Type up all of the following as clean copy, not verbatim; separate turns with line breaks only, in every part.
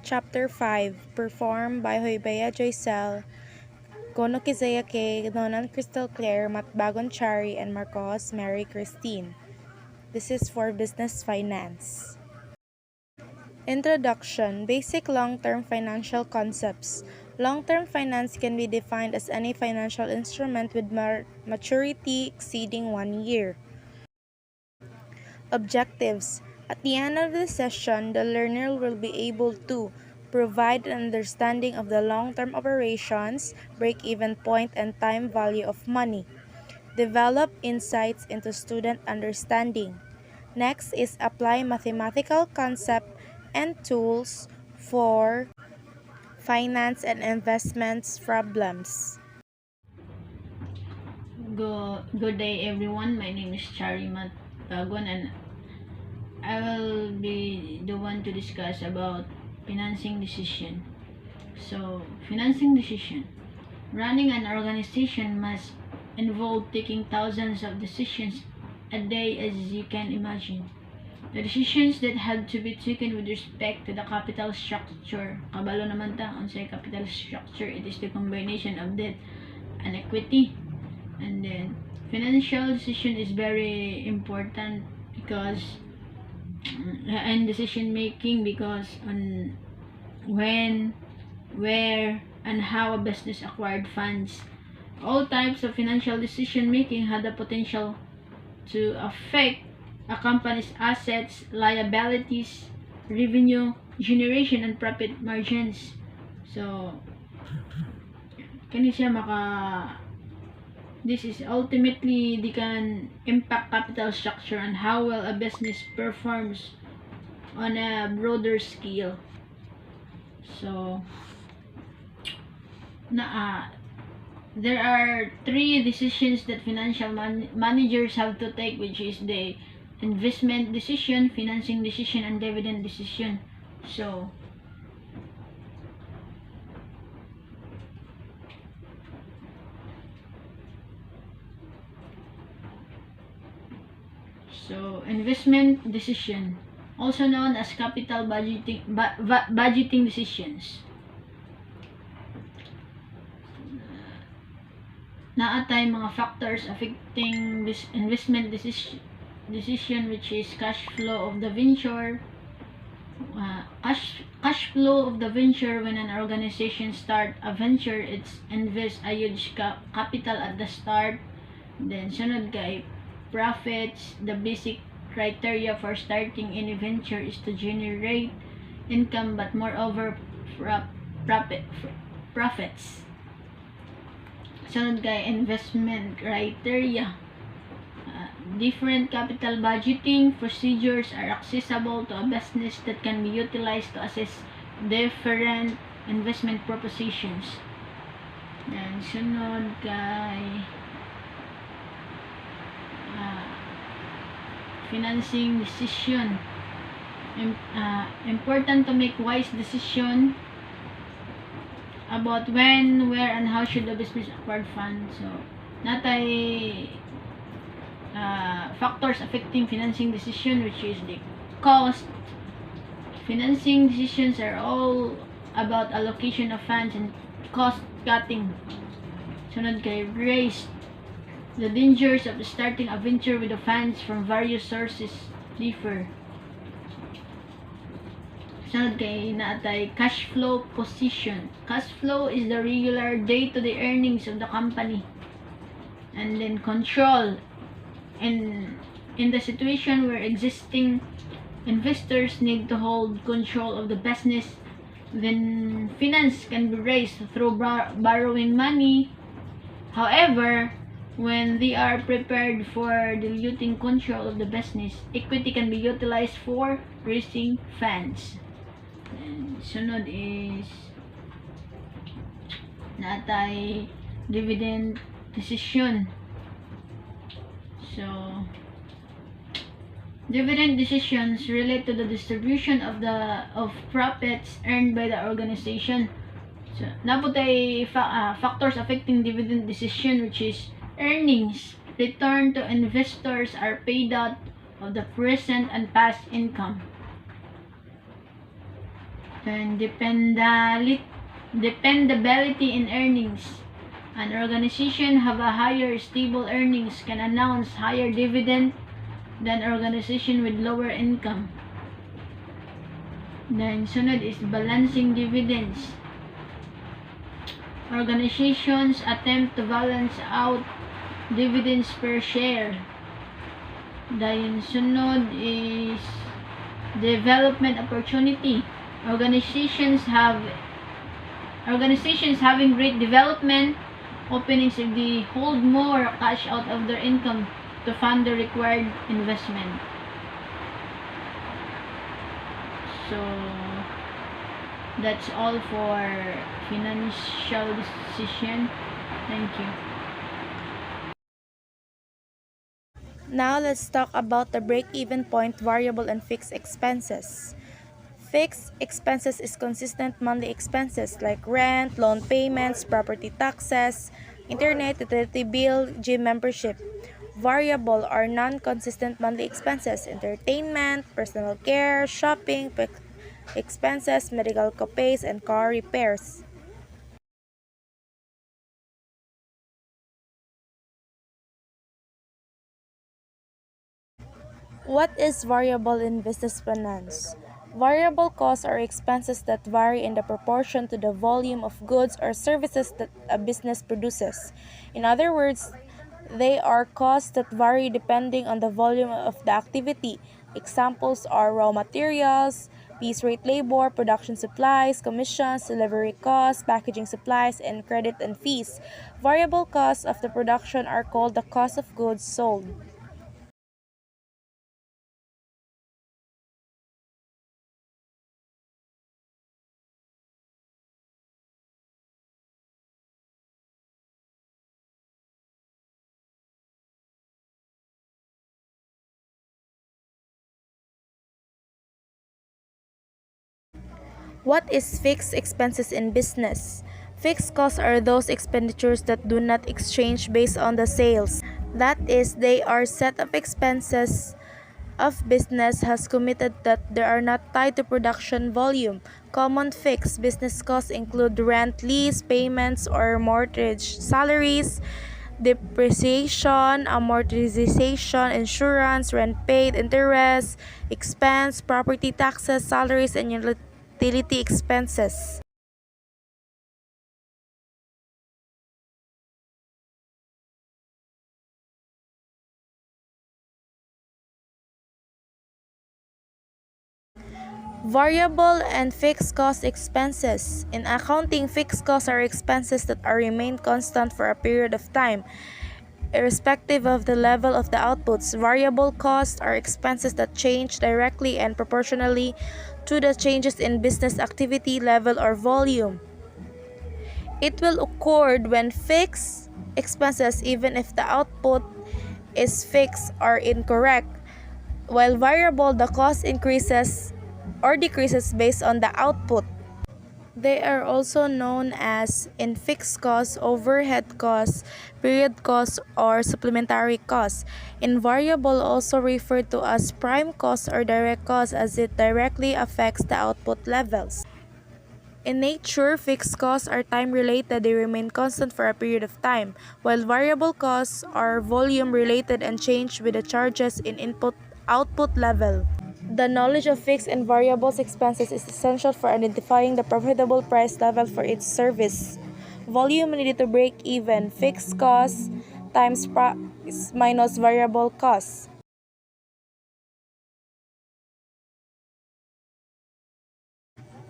Chapter 5, performed by Hoybea Joycel, Gono Kizayake, Nonan Crystal Claire, Matbagon Chari, and Marcos Mary Christine. This is for Business Finance. Introduction: Basic long-term financial concepts. Long-term finance can be defined as any financial instrument with maturity exceeding 1 year. Objectives: At the end of the session, the learner will be able to provide an understanding of the long-term operations, break-even point, and time value of money. Develop insights into student understanding. Next is apply mathematical concept and tools for finance and investments problems.
Good day everyone. My name is Chari Matbagon and I will be the one to discuss about financing decision. So, financing decision. Running an organization must involve taking thousands of decisions a day, as you can imagine. The decisions that have to be taken with respect to the capital structure. Kabalo naman ta, unsay capital structure, it is the combination of debt and equity. And then financial decision is very important because and decision making because on when, where, and how a business acquired funds. All types of financial decision making had the potential to affect a company's assets, liabilities, revenue generation, and profit margins. So, kani siya this is ultimately they can impact capital structure and how well a business performs on a broader scale. So, there are three decisions that financial managers have to take, which is the investment decision, financing decision, and dividend decision. So, investment decision, also known as capital budgeting decisions. Naatay mga factors affecting this investment decision, which is cash flow of the venture. Cash flow of the venture. When an organization start a venture, it's invest a huge capital at the start. Then sunod kay profits. The basic criteria for starting any venture is to generate income, but moreover profits. Sunod kay investment criteria. Different capital budgeting procedures are accessible to a business that can be utilized to assess different investment propositions. Then sunod kay financing decision. Important to make wise decision about when, where, and how should the business acquire funds. So, natay factors affecting financing decision, which is the cost. Financing decisions are all about allocation of funds and cost cutting. Sunod kay risk. The dangers of starting a venture with the funds from various sources differ. Sunod kay naatay cash flow position. Cash flow is the regular day-to-day earnings of the company. And then control. In the situation where existing investors need to hold control of the business, then finance can be raised through borrowing money. However, when they are prepared for diluting control of the business, equity can be utilized for raising funds. And sunod is natay dividend decision. So, dividend decisions relate to the distribution of profits earned by the organization. So, naputay factors affecting dividend decision, which is earnings. Return to investors are paid out of the present and past income. And dependability in earnings. An organization have a higher stable earnings can announce higher dividend than organization with lower income. Then sunod is balancing dividends. Organizations attempt to balance out dividends per share. Then sunod is development opportunity. Organizations having great development openings if they hold more cash out of their income to fund the required investment. So that's all for financial decision. Thank you.
Now let's talk about the break-even point, variable and fixed expenses. Fixed expenses is consistent monthly expenses like rent, loan payments, property taxes, internet, utility bill, gym membership. Variable are non-consistent monthly expenses, entertainment, personal care, shopping, expenses, medical copays, and car repairs. What is variable in business finance? Variable costs are expenses that vary in the proportion to the volume of goods or services that a business produces. In other words, they are costs that vary depending on the volume of the activity. Examples are raw materials, piece rate labor, production supplies, commissions, delivery costs, packaging supplies, and credit and fees. Variable costs of the production are called the cost of goods sold. What is fixed expenses in business? Fixed costs are those expenditures that do not exchange based on the sales. That is, they are set of expenses of business has committed that they are not tied to production volume. Common fixed business costs include rent, lease payments or mortgage, salaries, depreciation, amortization, insurance, rent paid, interest, expense, property taxes, salaries, and utility expenses. Variable and fixed cost expenses. In accounting, fixed costs are expenses that are remain constant for a period of time, irrespective of the level of the outputs. Variable costs are expenses that change directly and proportionally to the changes in business activity level or volume. It will occur when fixed expenses, even if the output is fixed, are incorrect, while variable, the cost increases or decreases based on the output. They are also known as in fixed costs, overhead costs, period costs, or supplementary costs. In variable, also referred to as prime costs or direct costs, as it directly affects the output levels. In nature, fixed costs are time related, they remain constant for a period of time, while variable costs are volume related and change with the charges in input output level. The knowledge of fixed and variable expenses is essential for identifying the profitable price level for each service. Volume needed to break even, fixed costs times price minus variable costs.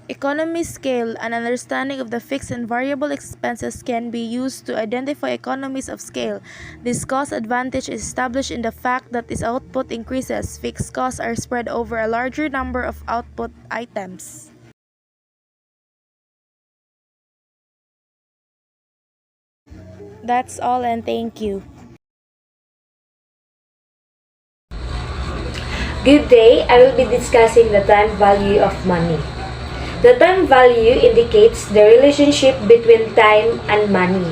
Economy scale. An understanding of the fixed and variable expenses can be used to identify economies of scale. This cost advantage is established in the fact that as output increases, fixed costs are spread over a larger number of output items. That's all, and thank you.
Good day, I will be discussing the time value of money. The time value indicates the relationship between time and money.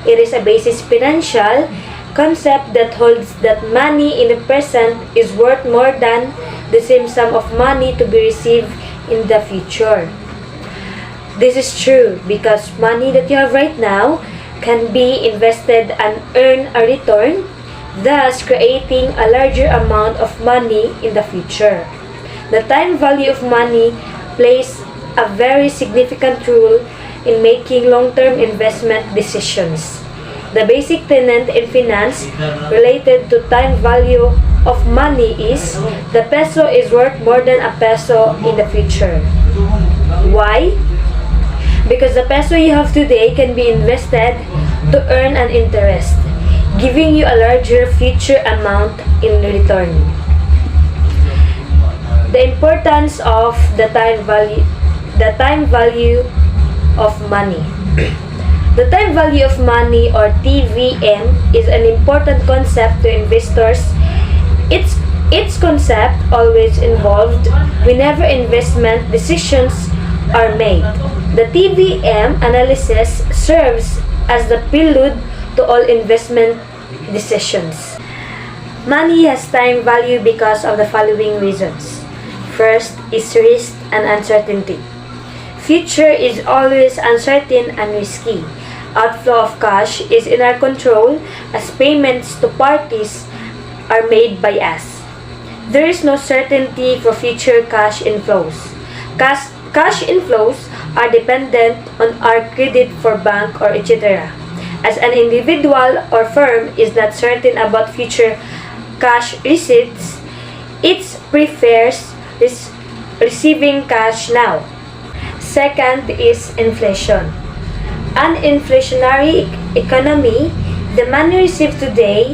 It is a basic financial concept that holds that money in the present is worth more than the same sum of money to be received in the future. This is true because money that you have right now can be invested and earn a return, thus creating a larger amount of money in the future. The time value of money plays a very significant role in making long-term investment decisions. The basic tenet in finance related to time value of money is the peso is worth more than a peso in the future. Why? Because the peso you have today can be invested to earn an interest, giving you a larger future amount in return. The importance of the time value of money. The time value of money, or TVM, is an important concept to investors. Its concept always involved whenever investment decisions are made. The TVM analysis serves as the prelude to all investment decisions. Money has time value because of the following reasons. First is risk and uncertainty. Future is always uncertain and risky. Outflow of cash is in our control as payments to parties are made by us. There is no certainty for future cash inflows. Cash inflows are dependent on our credit for bank or etc. As an individual or firm is not certain about future cash receipts, it prefers receiving cash now. Second is inflation. An inflationary economy, the money received today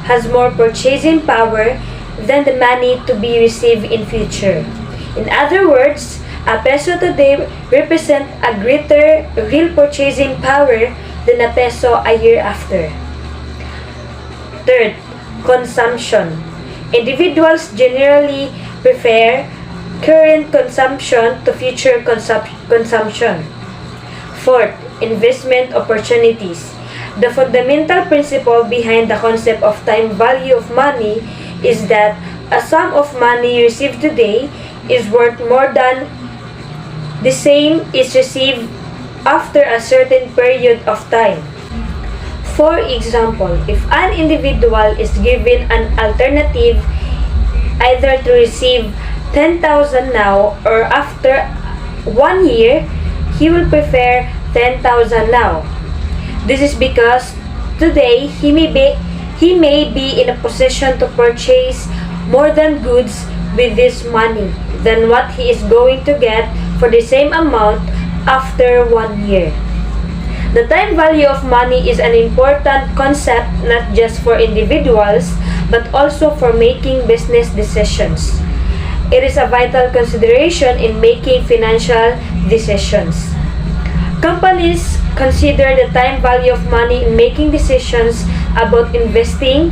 has more purchasing power than the money to be received in future. In other words, a peso today represents a greater real purchasing power than a peso a year after. Third, consumption. Individuals generally prefer current consumption to future consumption. Fourth, investment opportunities. The fundamental principle behind the concept of time value of money is that a sum of money received today is worth more than the same is received after a certain period of time. For example, if an individual is given an alternative either to receive 10,000 now or after 1 year, he will prefer 10,000 now. This is because today he may be in a position to purchase more than goods with this money than what he is going to get for the same amount after 1 year. The time value of money is an important concept not just for individuals but also for making business decisions. It is a vital consideration in making financial decisions. Companies consider the time value of money in making decisions about investing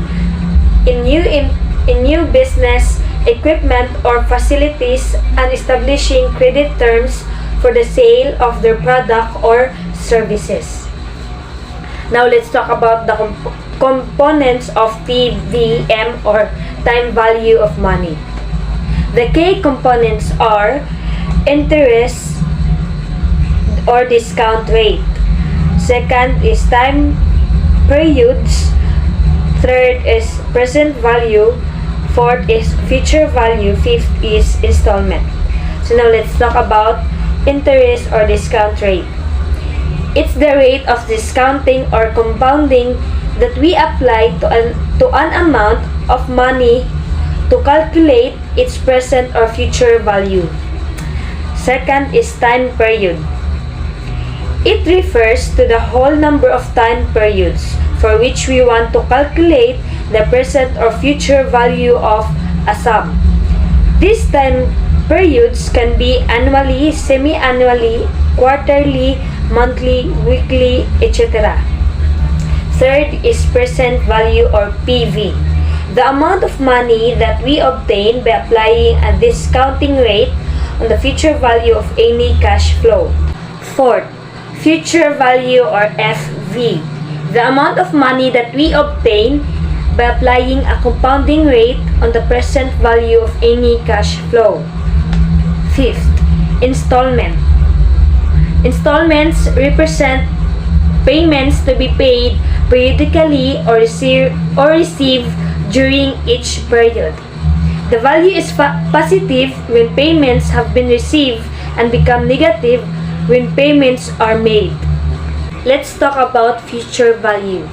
in new business equipment or facilities and establishing credit terms for the sale of their product or services. Now let's talk about the components of TVM, or time value of money. The key components are interest or discount rate. Second is time periods. Third is present value. Fourth is future value. Fifth is installment. So now let's talk about interest or discount rate. It's the rate of discounting or compounding that we apply to an amount of money to calculate its present or future value. Second is time period. It refers to the whole number of time periods for which we want to calculate the present or future value of a sum. These time periods can be annually, semi-annually, quarterly, monthly, weekly, etc. Third is present value, or PV. The amount of money that we obtain by applying a discounting rate on the future value of any cash flow. Fourth, future value, or FV. The amount of money that we obtain by applying a compounding rate on the present value of any cash flow. Fifth, installment. Installments represent payments to be paid periodically or receive during each period. The value is positive when payments have been received and become negative when payments are made. Let's talk about future value.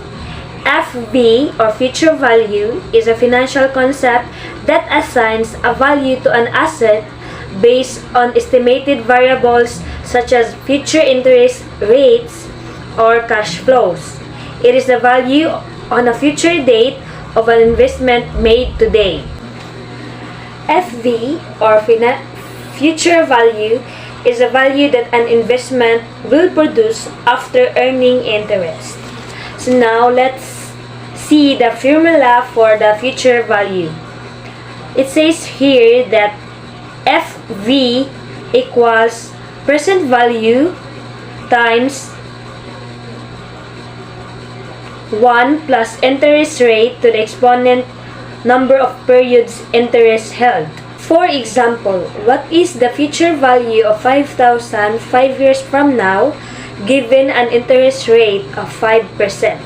FV or future value is a financial concept that assigns a value to an asset based on estimated variables such as future interest rates or cash flows. It is the value on a future date of an investment made today. FV or future value is a value that an investment will produce after earning interest. So now let's see the formula for the future value. It says here that FV equals present value times 1 plus interest rate to the exponent number of periods interest held. For example, what is the future value of 5,000 5 years from now given an interest rate of 5%?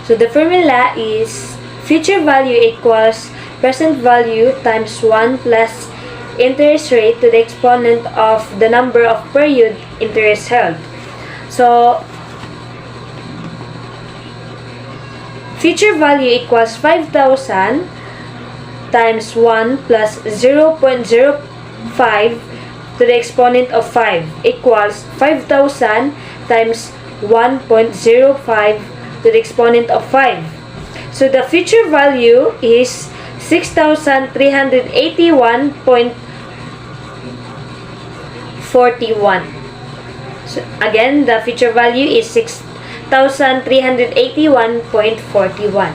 So the formula is future value equals present value times 1 plus interest rate to the exponent of the number of period interest held. So future value equals 5,000 times 1 plus 0.05 to the exponent of 5 equals 5,000 times 1.05 to the exponent of 5. So the future value is 6,381.41. So again, the future value is 6,381.41.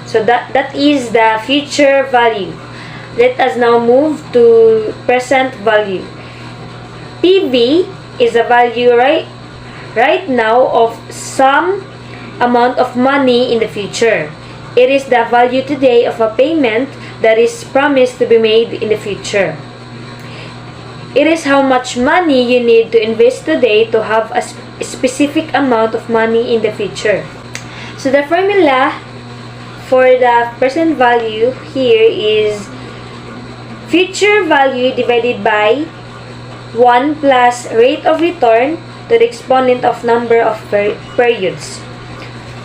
So that is the future value. Let us now move to present value. PV is a value right now of some amount of money in the future. It is the value today of a payment that is promised to be made in the future. It is how much money you need to invest today to have a specific amount of money in the future. So the formula for the present value here is future value divided by 1 plus rate of return to the exponent of number of periods.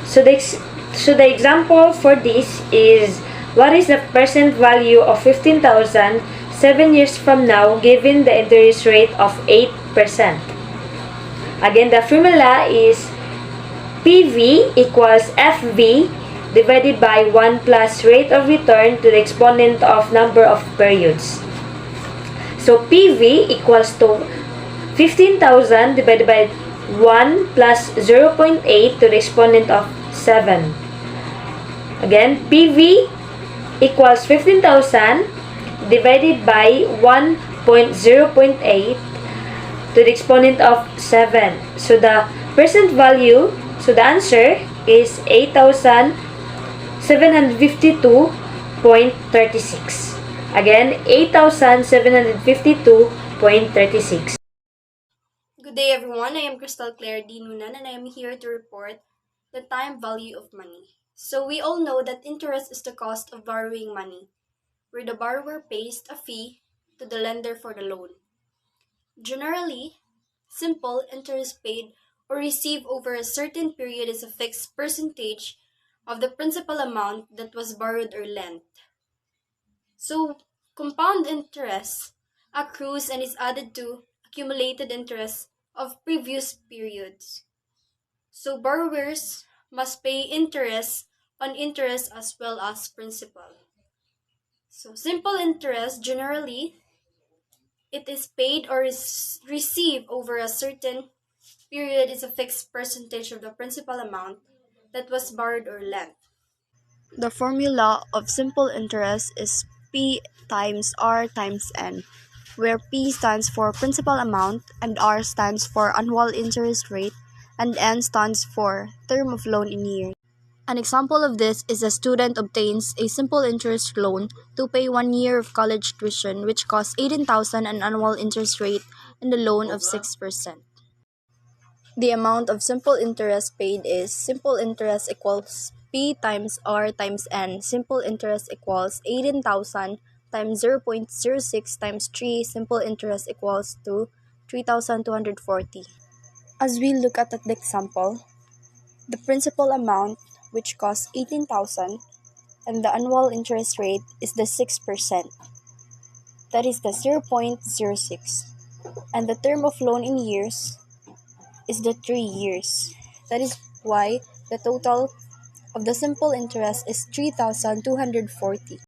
So the example for this is what is the present value of 15,000 7 years from now given the interest rate of 8%. Again, the formula is PV equals FV divided by 1 plus rate of return to the exponent of number of periods. So PV equals to 15,000 divided by 1 plus 0.8 to the exponent of 7. Again, PV equals 15,000 divided by 1.0.8 to the exponent of 7. So the present value, so the answer is 8,752.36. Again, 8,752.36.
Good day everyone, I am Crystal Claire D. Nunan and I am here to report the time value of money. So we all know that interest is the cost of borrowing money, where the borrower pays a fee to the lender for the loan. Generally, simple interest paid or received over a certain period is a fixed percentage of the principal amount that was borrowed or lent. So compound interest accrues and is added to accumulated interest of previous periods. So borrowers must pay interest on interest as well as principal. So simple interest generally it is paid or is received over a certain period is a fixed percentage of the principal amount that was borrowed or lent.
The formula of simple interest is P times R times N, where P stands for principal amount and R stands for annual interest rate and N stands for term of loan in years.
An example of this is a student obtains a simple interest loan to pay 1 year of college tuition, which costs 18,000 an annual interest rate and a loan of 6%. The amount of simple interest paid is simple interest equals P times R times N. Simple interest equals 18,000 times 0.06 times 3. Simple interest equals to 3,240. As we look at the example, the principal amount, which costs 18,000, and the annual interest rate is the 6%. That is the 0.06. And the term of loan in years is the 3 years. That is why the total of the simple interest is 3,240.